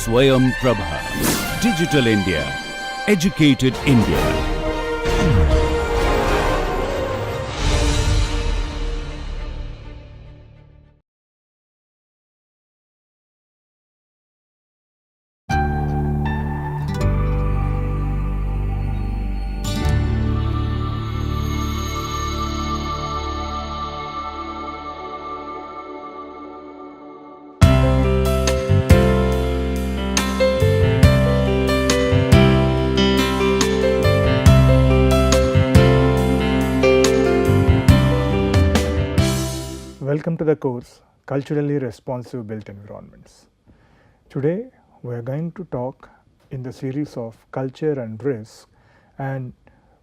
Swayam Prabha. Digital India. Educated India. Welcome to the course Culturally Responsive Built Environments. Today we are going to talk in the series of Culture and Risk, and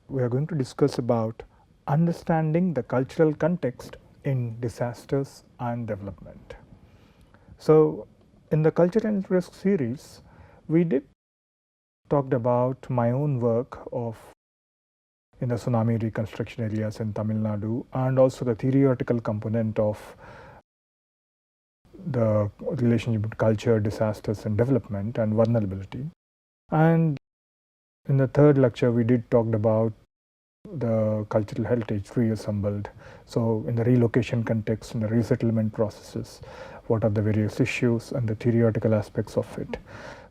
we are going to discuss about understanding the cultural context in disasters and development. So in the Culture and Risk series we did talked about my own work of in the tsunami reconstruction areas in Tamil Nadu, and also the theoretical component of the relationship between culture, disasters and development and vulnerability. And in the third lecture we did talk about the cultural heritage reassembled. So in the relocation context, in the resettlement processes, what are the various issues and the theoretical aspects of it.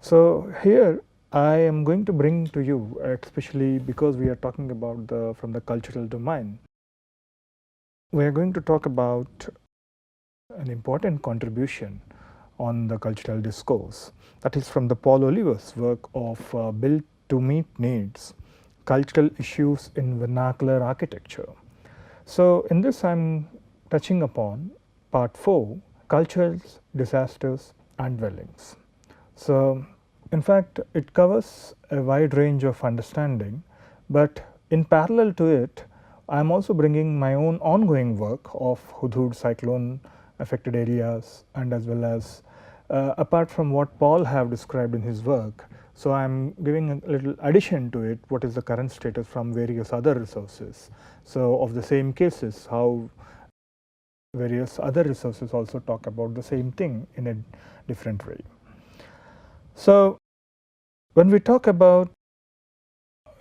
So here I am going to bring to you, especially because we are talking about from the cultural domain, we are going to talk about an important contribution on the cultural discourse, that is from the Paul Oliver's work of Built to Meet Needs, Cultural Issues in Vernacular Architecture. So in this I am touching upon part 4, Cultures, Disasters and Dwellings. So in fact it covers a wide range of understanding, but in parallel to it I am also bringing my own ongoing work of Hudhud cyclone affected areas, and as well as apart from what Paul have described in his work. So I am giving a little addition to it, what is the current status from various other resources. So of the same cases, how various other resources also talk about the same thing in a different way. So when we talk about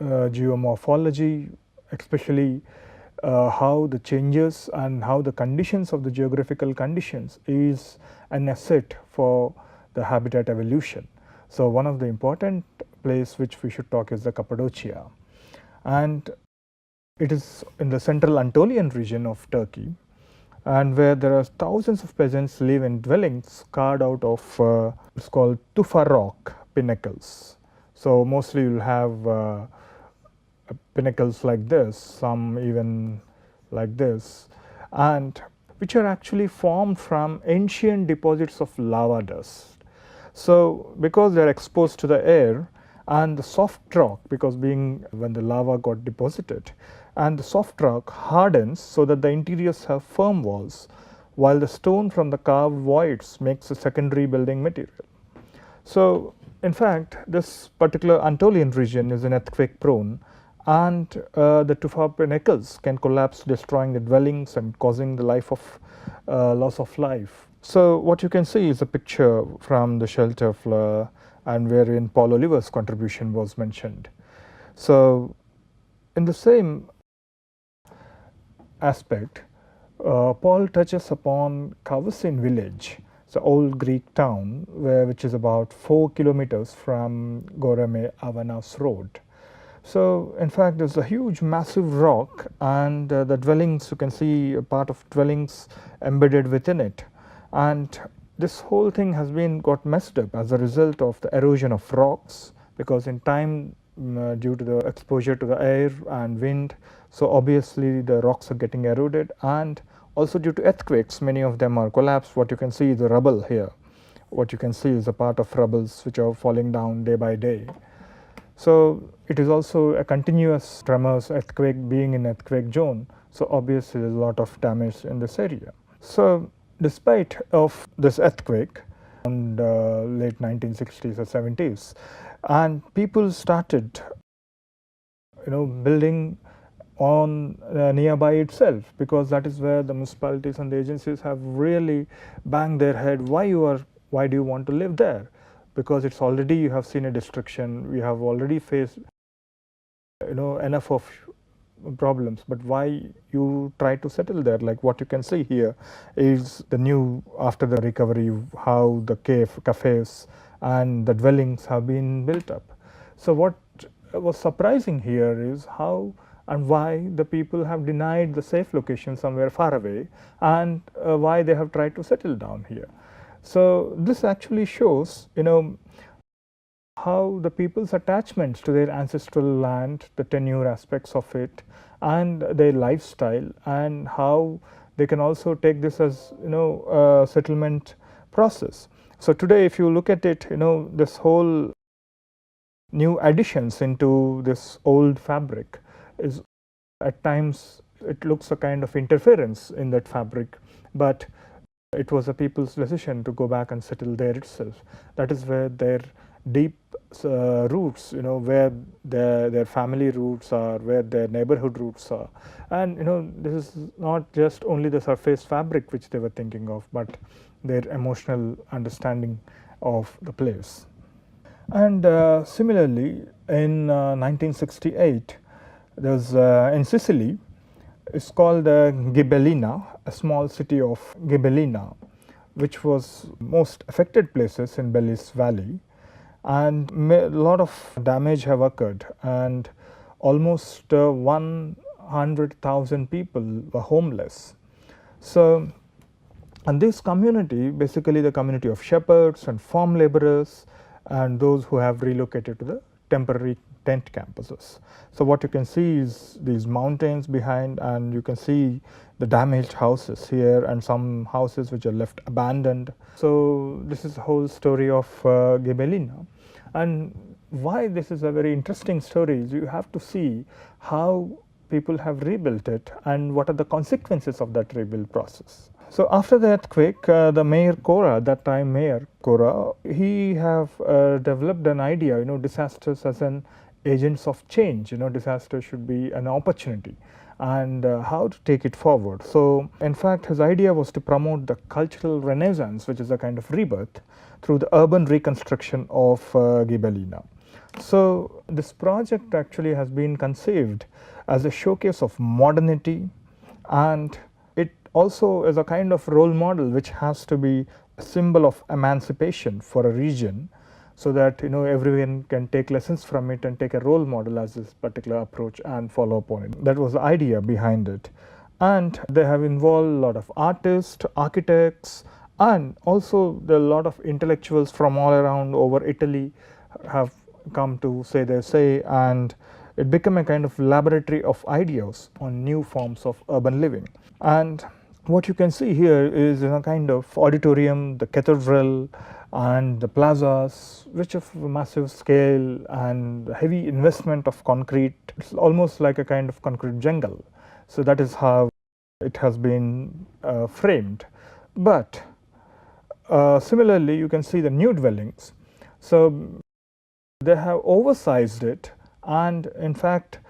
geomorphology, especially how the changes and how the conditions of the geographical conditions is an asset for the habitat evolution. So one of the important place which we should talk is the Cappadocia, and it is in the central Anatolian region of Turkey, and where there are thousands of peasants live in dwellings carved out of it's called tufa rock pinnacles. So mostly you will have pinnacles like this, some even like this, and which are actually formed from ancient deposits of lava dust. So because they are exposed to the air and the soft rock, because being when the lava got deposited, and the soft rock hardens so that the interiors have firm walls, while the stone from the carved voids makes a secondary building material. So in fact this particular Anatolian region is an earthquake prone, and the tufa pinnacles can collapse, destroying the dwellings and causing the loss of life. So what you can see is a picture from the shelter floor, and wherein Paul Oliver's contribution was mentioned. So in the same aspect, Paul touches upon Kavasin village, the old Greek town, which is about 4 kilometers from Goreme Avanos road. So in fact there is a huge massive rock, and the dwellings, you can see a part of dwellings embedded within it, and this whole thing has got messed up as a result of the erosion of rocks, because in time due to the exposure to the air and wind, so obviously the rocks are getting eroded, and also due to earthquakes many of them are collapsed. What you can see is the rubble here. What you can see is a part of rubbles which are falling down day by day. So it is also a continuous tremors, earthquake being in earthquake zone, so obviously there is a lot of damage in this area. So despite of this earthquake in the late 1960s or 70s, and people started building on nearby itself, because that is where the municipalities and the agencies have really banged their head, why do you want to live there, because it's already, you have seen a destruction, we have already faced enough of problems, but why you try to settle there? Like what you can see here is the new, after the recovery, how the cafes and the dwellings have been built up. So what was surprising here is how and why the people have denied the safe location somewhere far away, and why they have tried to settle down here. So this actually shows how the people's attachments to their ancestral land, the tenure aspects of it, and their lifestyle, and how they can also take this as a settlement process. So today, if you look at it, this whole new additions into this old fabric is, at times it looks a kind of interference in that fabric, but it was a people's decision to go back and settle there itself. That is where their deep roots, where their family roots are, where their neighborhood roots are. And this is not just only the surface fabric which they were thinking of, but their emotional understanding of the place. And similarly, in 1968, there was in Sicily, it's called Ghibellina, a small city of Ghibellina, which was most affected places in Belize Valley, and a lot of damage have occurred, and almost 100,000 people were homeless. So, and this community, basically the community of shepherds and farm laborers, and those who have relocated to the temporary tent campuses. So what you can see is these mountains behind, and you can see the damaged houses here, and some houses which are left abandoned. So this is the whole story of Ghibellina. And why this is a very interesting story is you have to see how people have rebuilt it and what are the consequences of that rebuild process. So after the earthquake, the mayor Cora, that time mayor Cora, he have developed an idea, disasters as an agents of change. Disaster should be an opportunity, and how to take it forward. So in fact, his idea was to promote the cultural renaissance, which is a kind of rebirth, through the urban reconstruction of Ghibellina. So this project actually has been conceived as a showcase of modernity, and it also is a kind of role model which has to be a symbol of emancipation for a region, so that everyone can take lessons from it and take a role model as this particular approach and follow upon it. That was the idea behind it. And they have involved a lot of artists, architects, and also there are a lot of intellectuals from all around over Italy have come to say their say, and it became a kind of laboratory of ideas on new forms of urban living. And what you can see here is a kind of auditorium, the cathedral, and the plazas, which of massive scale and heavy investment of concrete. It's almost like a kind of concrete jungle. So that is how it has been framed. But similarly, you can see the new dwellings. So they have oversized it, and in fact,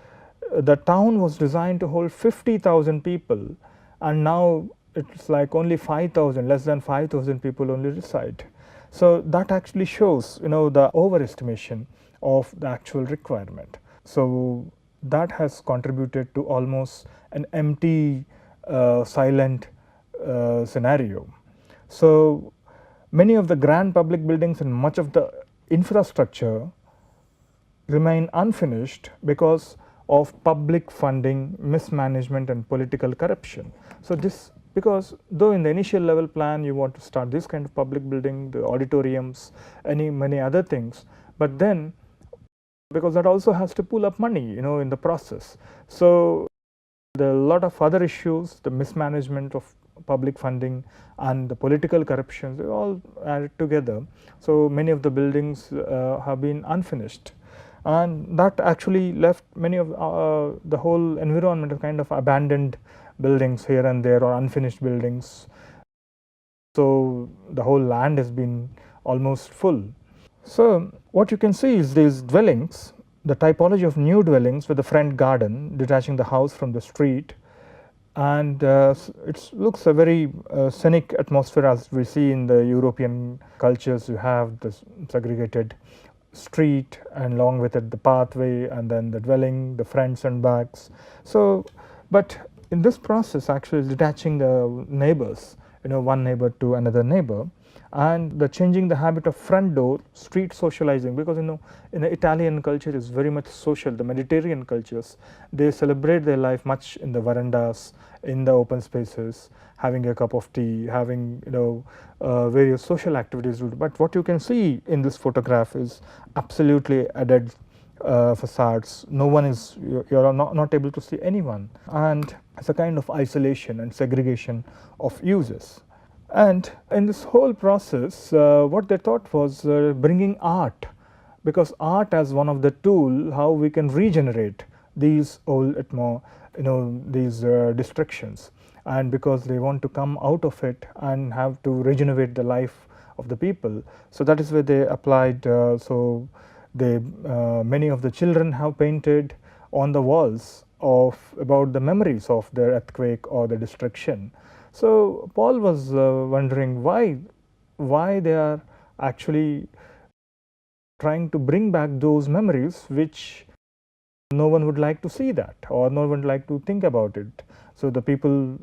the town was designed to hold 50,000 people, and now it's like only 5,000, less than 5,000 people only reside. So that actually shows, the overestimation of the actual requirement. So that has contributed to almost an empty, silent scenario. So many of the grand public buildings and much of the infrastructure remain unfinished because of public funding, mismanagement, and political corruption. So this, because though in the initial level plan you want to start this kind of public building, the auditoriums, many other things, but then because that also has to pull up money, in the process. So there are a lot of other issues, the mismanagement of public funding and the political corruption, they all added together. So many of the buildings have been unfinished, and that actually left many of the whole environment of kind of abandoned buildings here and there, or unfinished buildings. So the whole land has been almost full. So what you can see is these dwellings, the typology of new dwellings with the front garden detaching the house from the street, and it looks a very scenic atmosphere as we see in the European cultures. You have this segregated street and along with it the pathway and then the dwelling, the fronts and backs. So, but in this process actually detaching the neighbors, one neighbor to another neighbor, and the changing the habit of front door street socializing, because in the Italian culture is very much social. The Mediterranean cultures, they celebrate their life much in the verandas, in the open spaces, having a cup of tea, having various social activities. But what you can see in this photograph is absolutely added facades. No one is, you're not able to see anyone, and it's a kind of isolation and segregation of uses. And in this whole process, what they thought was bringing art, because art as one of the tool how we can regenerate these old these destructions, and because they want to come out of it and have to regenerate the life of the people. So that is where they applied. So they many of the children have painted on the walls of about the memories of the earthquake or the destruction. So Paul was wondering why they are actually trying to bring back those memories, which no one would like to see that, or no one would like to think about it. So the people,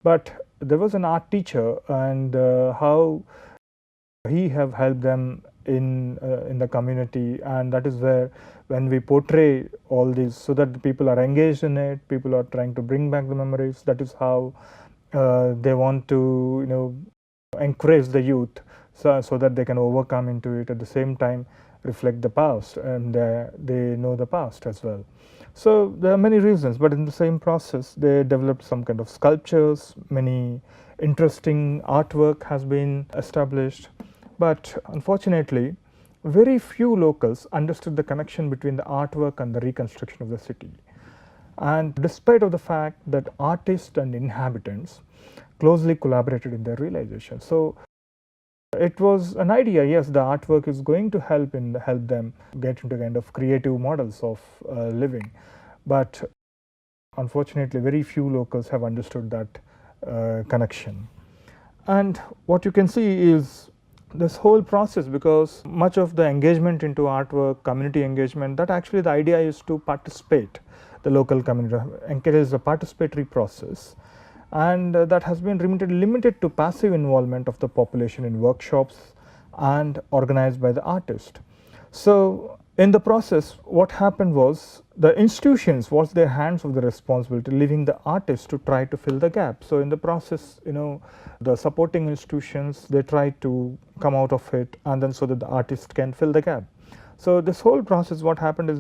but there was an art teacher, and how he have helped them in the community, and that is where when we portray all these, so that the people are engaged in it, people are trying to bring back the memories. That is how they want to encourage the youth, so that they can overcome into it, at the same time reflect the past, and they know the past as well. So there are many reasons, but in the same process they developed some kind of sculptures. Many interesting artwork has been established, but unfortunately very few locals understood the connection between the artwork and the reconstruction of the city. And despite of the fact that artists and inhabitants closely collaborated in their realization. So it was an idea, yes, the artwork is going to help them get into kind of creative models of living, but unfortunately very few locals have understood that connection. And what you can see is this whole process, because much of the engagement into artwork, community engagement, that actually the idea is to participate, the local community encourages a participatory process, and that has been limited to passive involvement of the population in workshops and organized by the artist. So in the process what happened was the institutions was their hands of the responsibility, leaving the artists to try to fill the gap. So in the process the supporting institutions, they try to come out of it, and then so that the artist can fill the gap. So this whole process, what happened is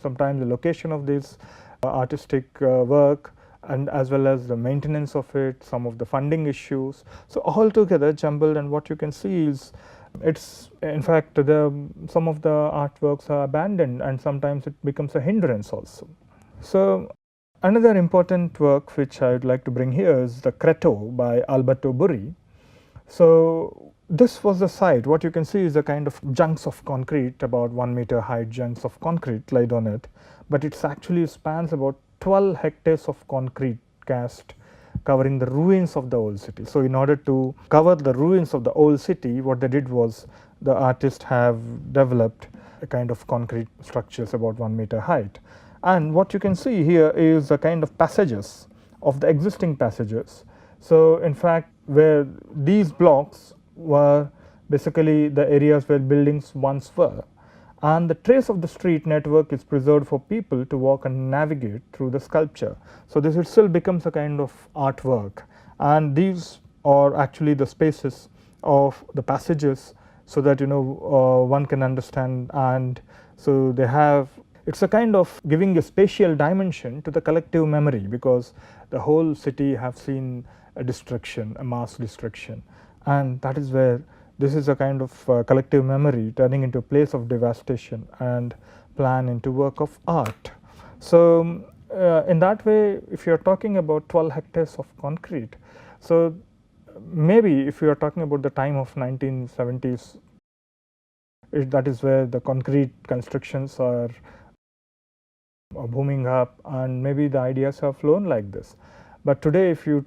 sometimes the location of this artistic work, and as well as the maintenance of it, some of the funding issues, so all together jumbled. And what you can see is it's in fact some of the artworks are abandoned, and sometimes it becomes a hindrance also. So another important work which I would like to bring here is the Creto by Alberto Burri. So this was the site. What you can see is a kind of chunks of concrete, about 1 meter height chunks of concrete laid on it, but it actually spans about 12 hectares of concrete cast covering the ruins of the old city. So in order to cover the ruins of the old city, what they did was the artists have developed a kind of concrete structures about 1 meter height. And what you can see here is a kind of passages of the existing passages. So in fact where these blocks were basically the areas where buildings once were, and the trace of the street network is preserved for people to walk and navigate through the sculpture. So this itself becomes a kind of artwork, and these are actually the spaces of the passages, so that one can understand. And so they have, it's a kind of giving a spatial dimension to the collective memory, because the whole city have seen a destruction, a mass destruction, and that is where this is a kind of collective memory turning into a place of devastation and plan into work of art. So in that way, if you are talking about 12 hectares of concrete, so maybe if you are talking about the time of 1970s, that is where the concrete constructions are booming up, and maybe the ideas have flown like this. But today, if you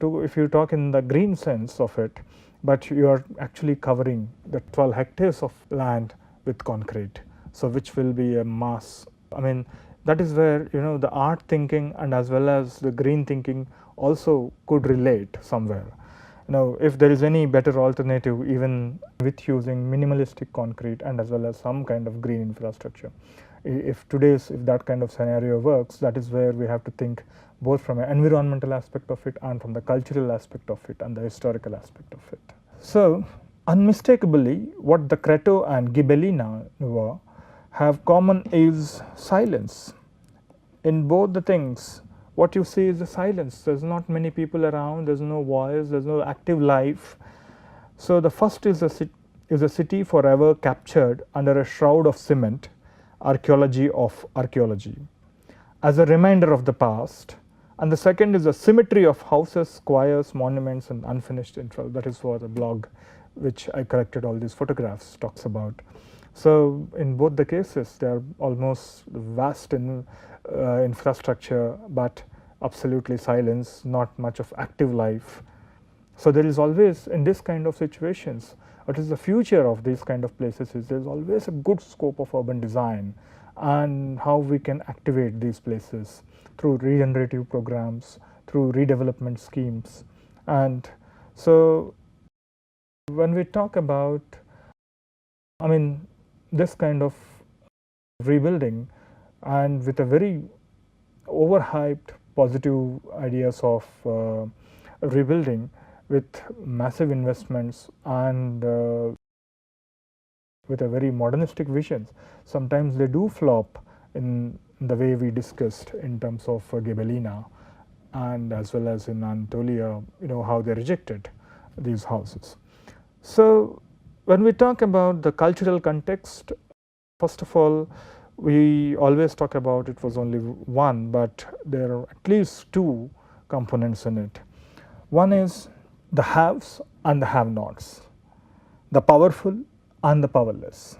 talk in the green sense of it, but you are actually covering the 12 hectares of land with concrete, so which will be a mass. I mean, that is where the art thinking and as well as the green thinking also could relate somewhere. If there is any better alternative, even with using minimalistic concrete and as well as some kind of green infrastructure, if that kind of scenario works, that is where we have to think both from an environmental aspect of it and from the cultural aspect of it and the historical aspect of it. So unmistakably, what the Creto and Ghibellina have common is silence. In both the things, what you see is the silence. There's not many people around, there's no voice, there's no active life. So the first is a city forever captured under a shroud of cement, archaeology of archaeology, as a reminder of the past. And the second is a symmetry of houses, squares, monuments, and unfinished infra. That is what the blog, which I collected all these photographs, talks about. So in both the cases, they are almost vast in infrastructure, but absolutely silence, not much of active life. So there is always, in this kind of situations, what is the future of these kind of places is there is always a good scope of urban design and how we can activate these places through regenerative programs, through redevelopment schemes. And so when we talk about, this kind of rebuilding and with a very overhyped positive ideas of rebuilding with massive investments and with a very modernistic visions, sometimes they do flop in the way we discussed in terms of Ghibellina and as well as in Anatolia, how they rejected these houses. So when we talk about the cultural context, first of all, we always talk about it was only one, but there are at least two components in it. One is the haves and the have-nots, the powerful and the powerless,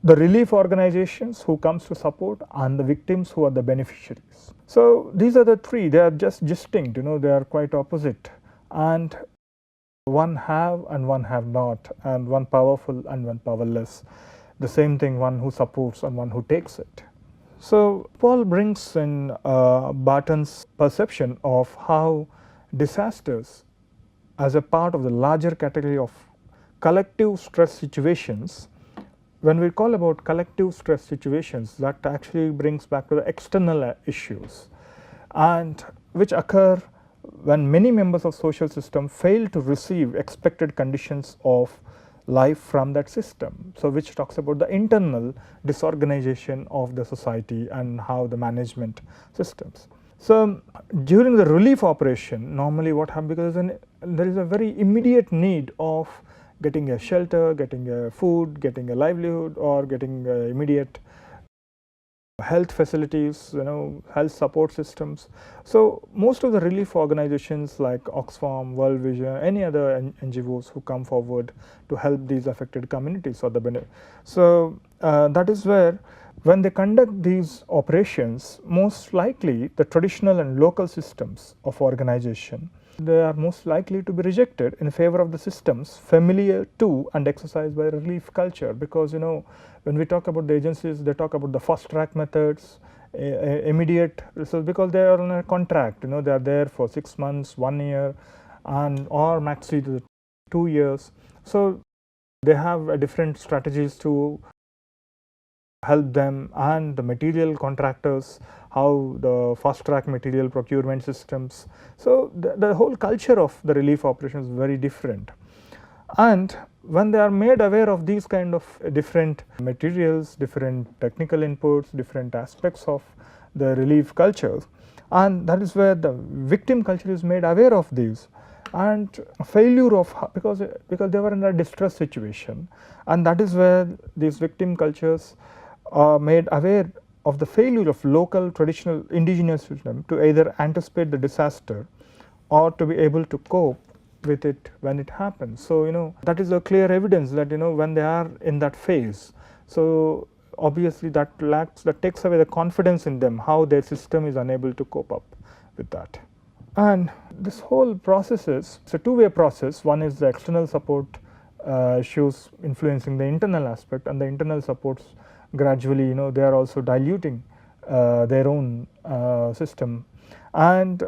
the relief organizations who comes to support and the victims who are the beneficiaries. So these are the three. They are just distinct, they are quite opposite, and one have and one have not, and one powerful and one powerless. The same thing, one who supports and one who takes it. So Paul brings in Barton's perception of how disasters as a part of the larger category of collective stress situations. When we call about collective stress situations, that actually brings back to the external issues, and which occur when many members of social system fail to receive expected conditions of life from that system. So which talks about the internal disorganization of the society and how the management systems. So during the relief operation, normally what happens, because there is a very immediate need of getting a shelter, getting a food, getting a livelihood, or getting immediate health facilities, health support systems. So most of the relief organizations like Oxfam, World Vision, any other NGOs who come forward to help these affected communities or the benefit. So that is where when they conduct these operations, most likely the traditional and local systems of organization, they are most likely to be rejected in favor of the systems familiar to and exercised by relief culture. Because when we talk about the agencies, they talk about the fast track methods, immediate resource, because they are on a contract, they are there for 6 months, 1 year, and or maxi 2 years. So they have different strategies to help them, and the material contractors, how the fast track material procurement systems. So the whole culture of the relief operation is very different. And when they are made aware of these kind of different materials, different technical inputs, different aspects of the relief cultures, and that is where the victim culture is made aware of these, and failure of, because they were in a distress situation, and that is where these victim cultures are made aware of the failure of local traditional indigenous system to either anticipate the disaster or to be able to cope with it when it happens. So that is a clear evidence that when they are in that phase, so obviously that takes away the confidence in them, how their system is unable to cope up with that. And this whole process is, it's a two-way process. One is the external support issues influencing the internal aspect, and the internal supports gradually, they are also diluting their own system. And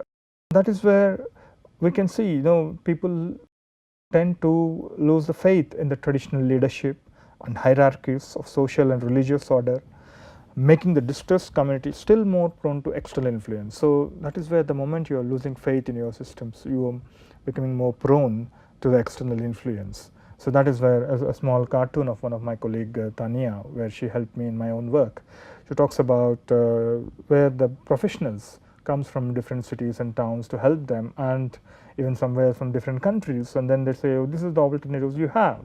that is where we can see, people tend to lose the faith in the traditional leadership and hierarchies of social and religious order, making the distressed community still more prone to external influence. So that is where the moment you are losing faith in your systems, you are becoming more prone to the external influence. So that is where a small cartoon of one of my colleague Tania, where she helped me in my own work, she talks about where the professionals comes from different cities and towns to help them, and even somewhere from different countries, and then they say, oh, this is the alternatives you have.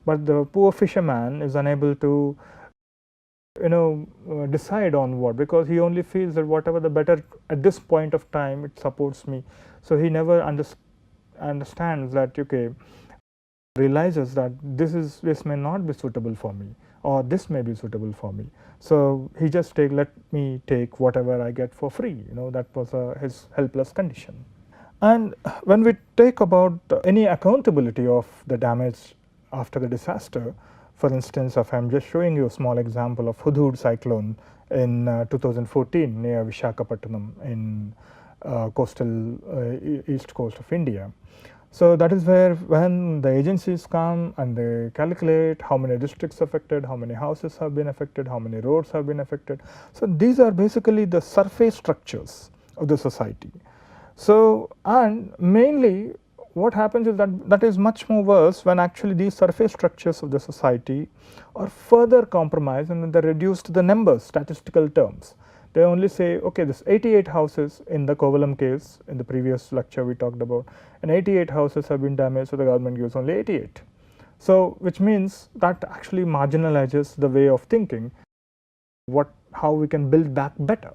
But the poor fisherman is unable to decide on what, because he only feels that whatever the better at this point of time, it supports me. So he never understands that, okay, realizes that this may not be suitable for me, or this may be suitable for me. So he just let me take whatever I get for free. That was his helpless condition. And when we take about any accountability of the damage after the disaster, for instance, if I'm just showing you a small example of Hudhud cyclone in 2014 near Visakhapatnam in coastal east coast of India. So that is where, when the agencies come and they calculate how many districts affected, how many houses have been affected, how many roads have been affected. So these are basically the surface structures of the society. So, and mainly what happens is that is much more worse when actually these surface structures of the society are further compromised, and then they are reduced to the numbers, statistical terms. They only say, okay, this 88 houses in the Kovalam case, in the previous lecture we talked about, and 88 houses have been damaged, so the government gives only 88. So which means that actually marginalizes the way of thinking, how we can build back better.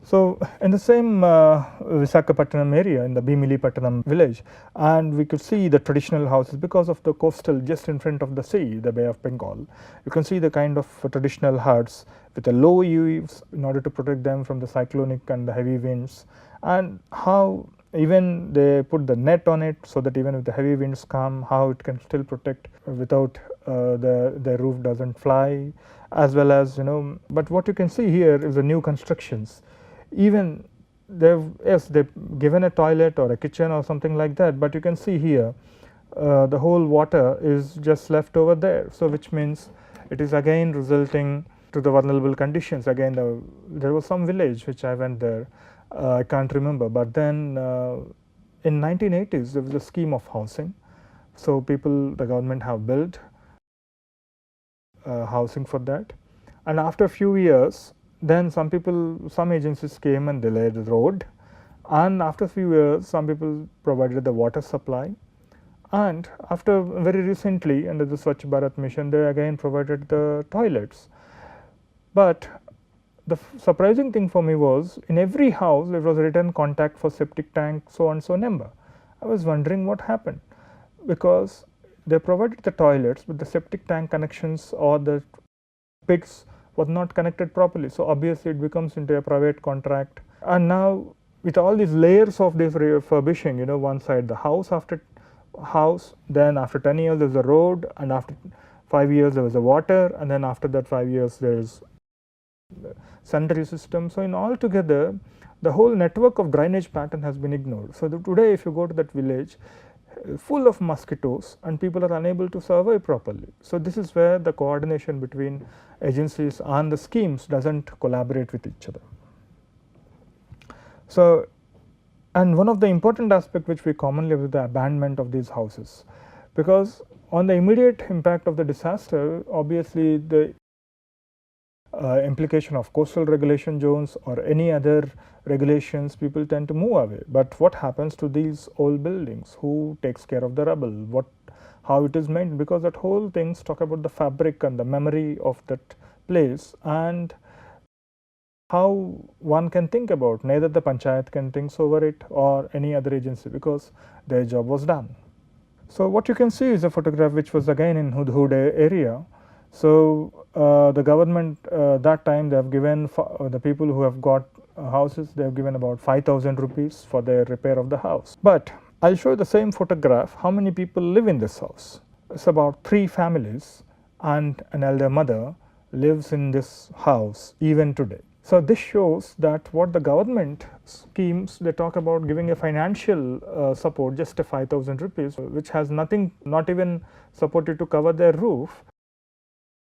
So in the same Visakhapatnam area, in the Bhimilipatnam village, and we could see the traditional houses because of the coastal just in front of the sea, the Bay of Bengal. You can see the kind of traditional huts with the low eaves in order to protect them from the cyclonic and the heavy winds, and how even they put the net on it so that even if the heavy winds come, how it can still protect without the roof doesn't fly, as well as but what you can see here is the new constructions. Even they've given a toilet or a kitchen or something like that, but you can see here the whole water is just left over there. So which means it is again resulting to the vulnerable conditions. Again, there was some village which I went there, I can't remember, but then in 1980s there was a scheme of housing. So the government have built housing for that, and after a few years, then some agencies came and they laid the road, and after a few years some people provided the water supply, and after very recently under the Swachh Bharat mission they again provided the toilets. But the surprising thing for me was, in every house there was written contact for septic tank so and so number. I was wondering what happened, because they provided the toilets but the septic tank connections or the pits was not connected properly. So obviously it becomes into a private contract, and now with all these layers of this refurbishing, one side the house, then after 10 years there's a road, and after 5 years there was a water, and then after that 5 years there is sanitary system. So in all together the whole network of drainage pattern has been ignored. So today if you go to that village, full of mosquitoes, and people are unable to survive properly. So this is where the coordination between agencies and the schemes doesn't collaborate with each other. So, and one of the important aspect which we commonly have is the abandonment of these houses, because on the immediate impact of the disaster, obviously the implication of coastal regulation zones or any other regulations, people tend to move away. But what happens to these old buildings? Who takes care of the rubble? How it is maintained? Because that whole things talk about the fabric and the memory of that place, and how one can think about, neither the panchayat can think over it or any other agency, because their job was done. So what you can see is a photograph which was again in Hudhud area. So the government that time they have given the people who have got houses, they have given about 5,000 rupees for the repair of the house. But I'll show you the same photograph. How many people live in this house? It's about 3 families, and an elder mother lives in this house even today. So this shows that what the government schemes, they talk about giving a financial support, just a 5,000 rupees, which has nothing, not even supported to cover their roof,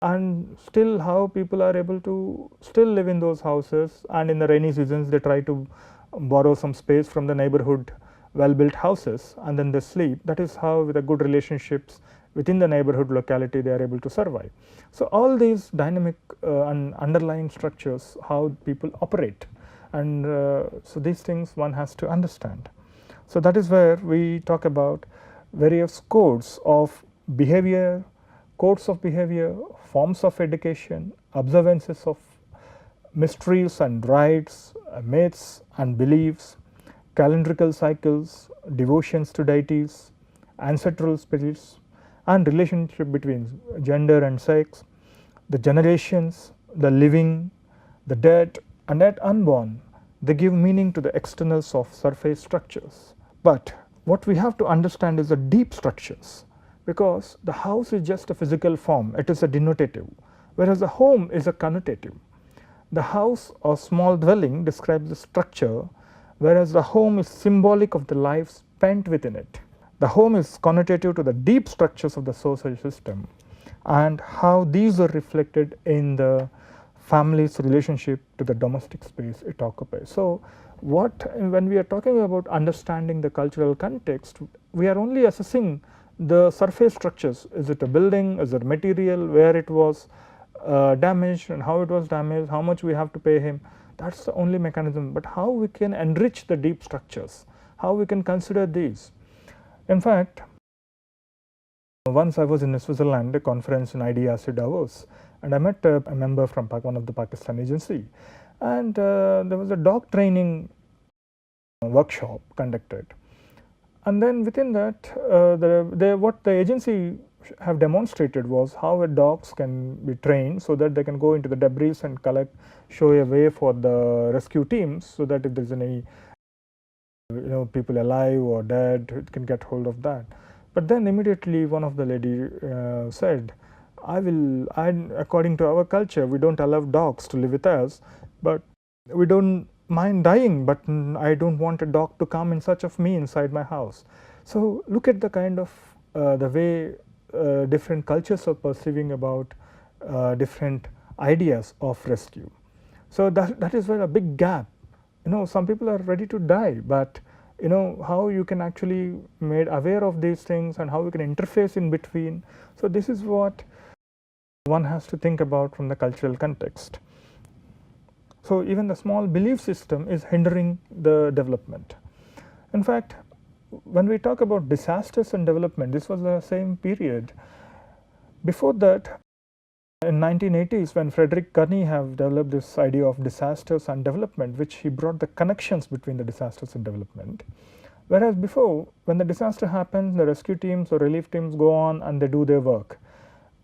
and still how people are able to still live in those houses, and in the rainy seasons they try to borrow some space from the neighborhood well built houses, and then they sleep. That is how, with the good relationships within the neighborhood locality, they are able to survive. So all these dynamic and underlying structures, how people operate, and so these things one has to understand. So that is where we talk about various codes of behavior, forms of education, observances of mysteries and rites, myths and beliefs, calendrical cycles, devotions to deities, ancestral spirits, and relationship between gender and sex, the generations, the living, the dead, and yet unborn. They give meaning to the externals of surface structures. But what we have to understand is the deep structures, because the house is just a physical form, it is a denotative, whereas the home is a connotative. The house or small dwelling describes the structure, whereas the home is symbolic of the life spent within it. The home is connotative to the deep structures of the social system and how these are reflected in the family's relationship to the domestic space it occupies. So when we are talking about understanding the cultural context, we are only assessing the surface structures. Is it a building, is it material, where it was damaged and how it was damaged, how much we have to pay him. That's the only mechanism. But how we can enrich the deep structures, how we can consider these. In fact, once I was in Switzerland, a conference in IIT Davos, and I met a member from one of the Pakistan agency, and there was a dog training workshop conducted, and then within that what the agency have demonstrated was how dogs can be trained so that they can go into the debris and show a way for the rescue teams, so that if there is any people alive or dead, it can get hold of that. But then immediately one of the lady said, according to our culture, we don't allow dogs to live with us, but we don't mind dying, but I don't want a dog to come in search of me inside my house. So look at the kind of the way different cultures are perceiving about different ideas of rescue. So that is where a big gap. Some people are ready to die, but how you can actually made aware of these things and how you can interface in between. So this is what one has to think about from the cultural context. So even the small belief system is hindering the development. In fact, when we talk about disasters and development, this was the same period. Before that, in 1980s, when Frederick Kearney have developed this idea of disasters and development, which he brought the connections between the disasters and development. Whereas before, when the disaster happens, the rescue teams or relief teams go on and they do their work.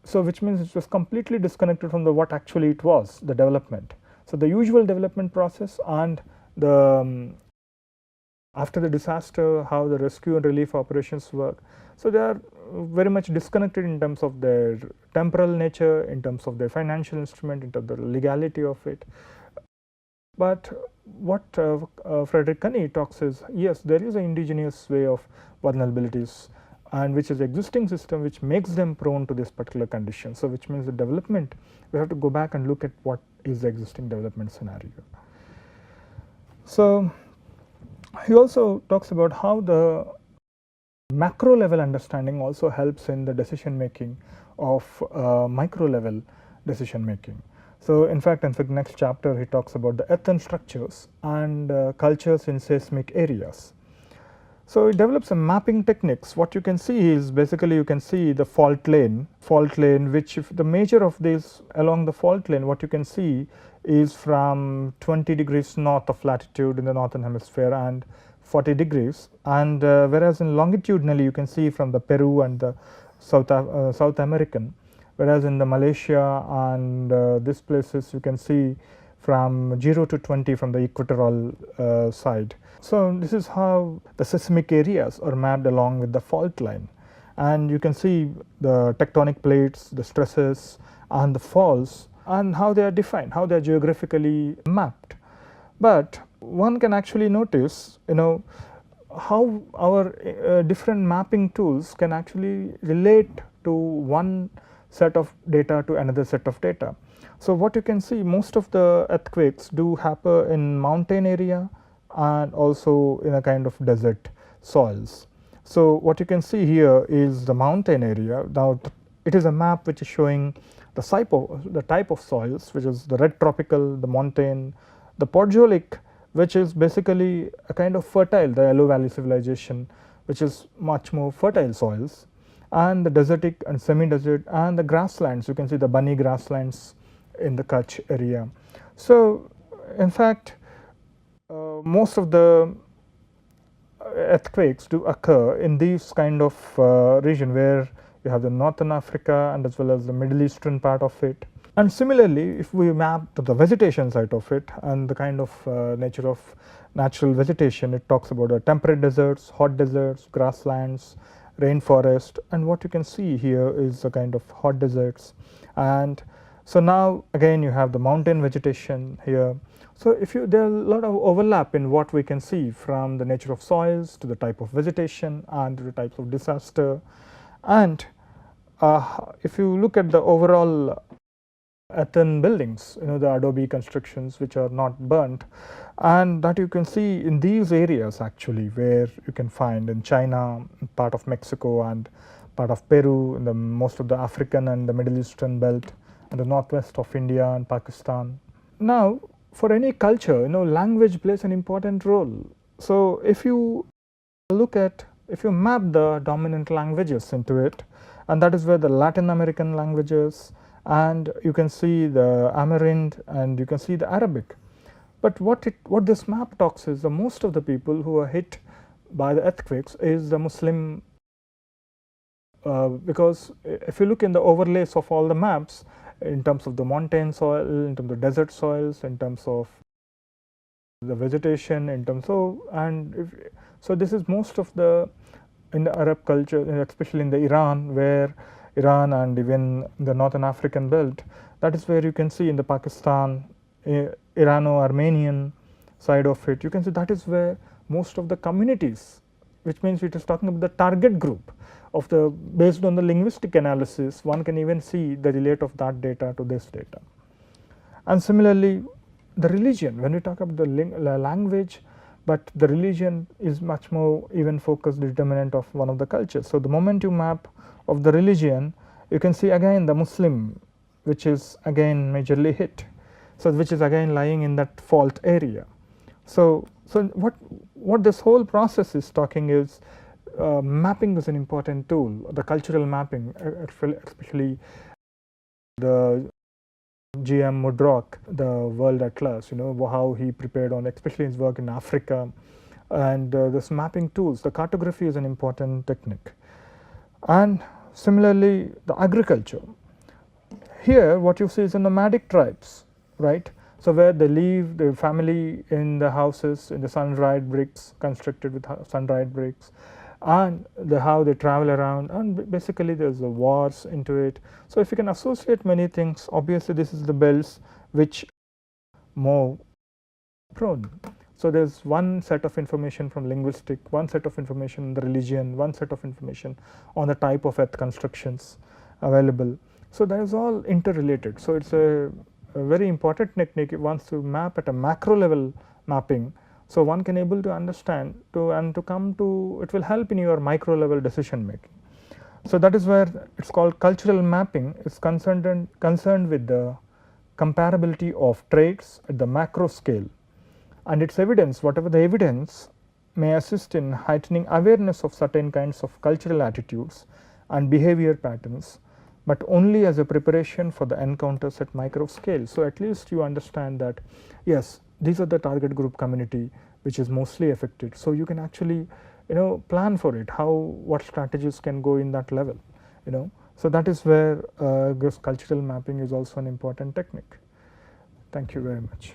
So which means it was completely disconnected from what actually it was, the development. So the usual development process and the after the disaster, how the rescue and relief operations work. So they are very much disconnected in terms of their temporal nature, in terms of their financial instrument, in terms of the legality of it. But what Frederick Kearney talks is, yes, there is an indigenous way of vulnerabilities, and which is existing system which makes them prone to this particular condition. So which means the development, we have to go back and look at what is the existing development scenario. So he also talks about how the macro level understanding also helps in the decision making of micro level decision making. So in fact, in the next chapter he talks about the earthen structures and cultures in seismic areas. So it develops some mapping techniques. What you can see is basically you can see the fault lane, which if the measure of this along the fault lane, what you can see is from 20 degrees north of latitude in the northern hemisphere and 40 degrees, and whereas in longitudinally you can see from the Peru and the South American, whereas in the Malaysia and these places you can see from 0 to 20 from the equatorial side. So this is how the seismic areas are mapped along with the fault line, and you can see the tectonic plates, the stresses and the faults, and how they are defined, how they are geographically mapped. But one can actually notice, how our different mapping tools can actually relate to one set of data to another set of data. So what you can see, most of the earthquakes do happen in mountain area and also in a kind of desert soils. So what you can see here is the mountain area. Now it is a map which is showing the type of soils, which is the red tropical, the montane, the podzolic, which is basically a kind of fertile, the Yellow Valley civilization, which is much more fertile soils, and the desertic and semi-desert, and the grasslands. You can see the bunny grasslands in the Kutch area. So in fact, most of the earthquakes do occur in these kind of region where you have the northern Africa and as well as the Middle Eastern part of it. And similarly, if we map to the vegetation side of it and the kind of nature of natural vegetation, it talks about the temperate deserts, hot deserts, grasslands, rainforest, and what you can see here is a kind of hot deserts. And so now again you have the mountain vegetation here. So if you, there are a lot of overlap in what we can see from the nature of soils to the type of vegetation and to the types of disaster. And if you look at the overall earthen buildings, the adobe constructions which are not burnt, and that you can see in these areas actually, where you can find in China, part of Mexico and part of Peru, in the most of the African and the Middle Eastern belt, and the northwest of India and Pakistan. Now for any culture, language plays an important role. So if you map the dominant languages into it, and that is where the Latin American languages, and you can see the Amerind, and you can see the Arabic. But what this map talks is, the most of the people who are hit by the earthquakes is the Muslim, because if you look in the overlays of all the maps, in terms of the mountain soil, in terms of desert soils, in terms of the vegetation, in terms of, so this is most of the, in the Arab culture, especially in the Iran and even the northern African belt, that is where you can see in the Pakistan, Irano-Armenian side of it, you can see that is where most of the communities, which means it is talking about the target group of the, based on the linguistic analysis, one can even see the relate of that data to this data. And similarly, the religion, when we talk about the language, but the religion is much more even focused determinant of one of the cultures. So the moment you map of the religion, you can see again the Muslim, which is again majorly hit, so which is again lying in that fault area. So what this whole process is talking is, mapping is an important tool, the cultural mapping, especially the GM Mudrock, the World Atlas, how he prepared on, especially his work in Africa, and this mapping tools, the cartography is an important technique. And similarly, the agriculture. Here what you see is the nomadic tribes, right? So where they leave their family in the houses, in the sun-dried bricks, constructed with sun-dried bricks, and how they travel around, and basically there's the wars into it. So if you can associate many things, obviously this is the belts which more prone. So there's one set of information from linguistic, one set of information on the religion, one set of information on the type of earth constructions available. So that is all interrelated. So it's a very important technique if one wants to map at a macro level mapping. So one can able to understand to come to, it will help in your micro level decision making. So that is where it's called cultural mapping is concerned with the comparability of traits at the macro scale, and its evidence, whatever the evidence, may assist in heightening awareness of certain kinds of cultural attitudes and behavior patterns, but only as a preparation for the encounters at micro scale. So at least you understand that yes, these are the target group community which is mostly affected. So you can actually plan for it, what strategies can go in that level, So that is where this cultural mapping is also an important technique. Thank you very much.